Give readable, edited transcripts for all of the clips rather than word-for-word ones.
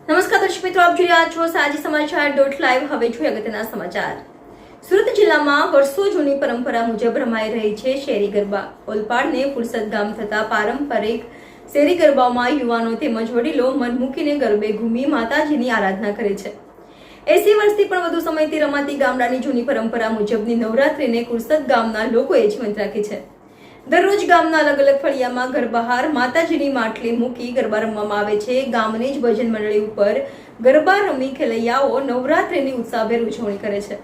નમસ્કાર દર્શક મિત્રો, આપ જોઈ રહ્યા છો સાજી સમાચાર .live. હવે જોઈએ અગત્યના સમાચાર. સુરત જિલ્લામાં વર્ષો જૂની પરંપરા મુજબ રમાઈ રહી છે શેરી ગરબા. ઓલપાડને ફુરસદ ગામ થતા પારંપરિક શેરી ગરબામાં યુવાનો તેમજ વડીલો મન મૂકીને ગરબે ઘૂમી માતાજીની આરાધના કરે છે. 80 વર્ષથી પણ વધુ સમયથી રમાતી ગામડાની જૂની પરંપરા મુજબની નવરાત્રિને કુરસદ ગામના લોકોએ જીવંત રાખી છે. દરરોજ ગામના અલગ અલગ ફળિયામાં ઘર બહાર માતાજીની માટલી મૂકી ગરબા રમવામાં આવે છે. ગામની જ ભજન મંડળી ઉપર ગરબા રમી ખેલૈયાઓ નવરાત્રિની ઉત્સાહભેર ઉજવણી કરે છે.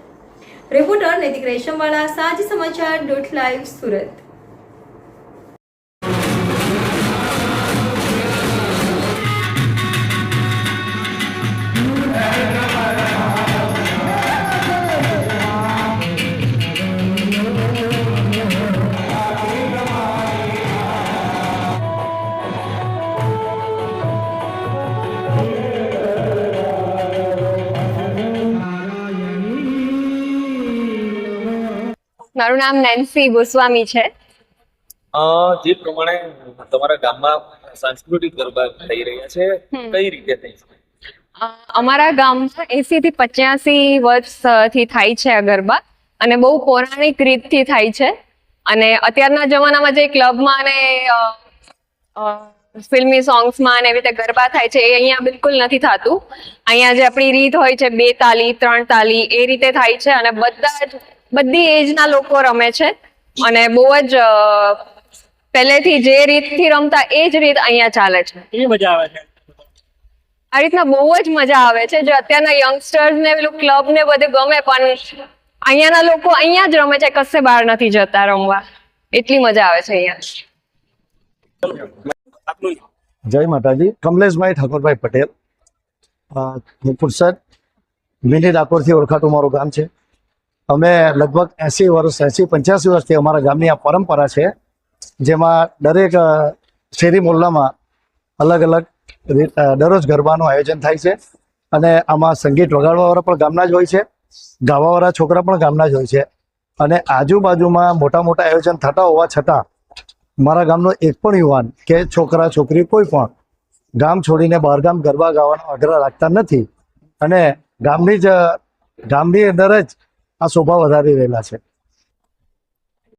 રિપોર્ટર નૈતિક રેશમવાળા, સાજી સમાચાર .live, સુરત. મારું નામ નેન્સી ગોસ્વામી છે. જે પ્રમાણે તમારા ગામમાં સાંસ્કૃતિક ગરબા થઈ રહ્યા છે, કઈ રીતે થઈ છે? અમારા ગામમાં 80 થી 85 વર્ષથી થાય છે આ ગરબા, અને બહુ પૌરાણિક રીતથી થાય છે. અને અત્યારના જમાનામાં જે ક્લબમાં અને ફિલ્મી સોંગ્સમાં અને એવી રીતે ગરબા થાય છે, એ અહીંયા બિલકુલ નથી થતું. અહીંયા જે આપણી રીત હોય છે 2 તાલી 3 તાલી, એ રીતે થાય છે. અને બધી એજના લોકો રમે છે. અને બહુ જ પહેલેથી જે રીતથી રમતા એ જ રીત અહીંયા ચાલે છે. કેવી મજા આવે છે? આ રીતના બહુ જ મજા આવે છે. જે અત્યારના યંગસ્ટર્સ ને પેલું ક્લબ ને બધે ગમે, પણ અહીંયાના લોકો અહીંયા જ રમે છે, કશે બહાર નથી જતા રમવા. એટલી મજા આવે છે અહીંયા. જય માતાજી. કમલેશભાઈ ઠાકોરભાઈ પટેલ, ફુરસદ મિની ડાકોરથી ઓળખાતું મારું ગામ છે. અમે લગભગ 85 વર્ષથી અમારા ગામની આ પરંપરા છે, જેમાં દરેક શેરી મોહલ્લામાં અલગ અલગ દરરોજ ગરબાનું આયોજન થાય છે. અને આમાં સંગીત વગાડવાવાળા પણ ગામના જ હોય છે, ગાવાવાળા છોકરા પણ ગામના જ હોય છે. અને આજુબાજુમાં મોટા મોટા આયોજન થતા હોવા છતાં મારા ગામનો એક પણ યુવાન કે છોકરા છોકરી કોઈ પણ ગામ છોડીને બહારગામ ગરબા ગાવાનો આગ્રહ રાખતા નથી. અને ગામની અંદર જ આ શોભા વધારી રહેલા છે.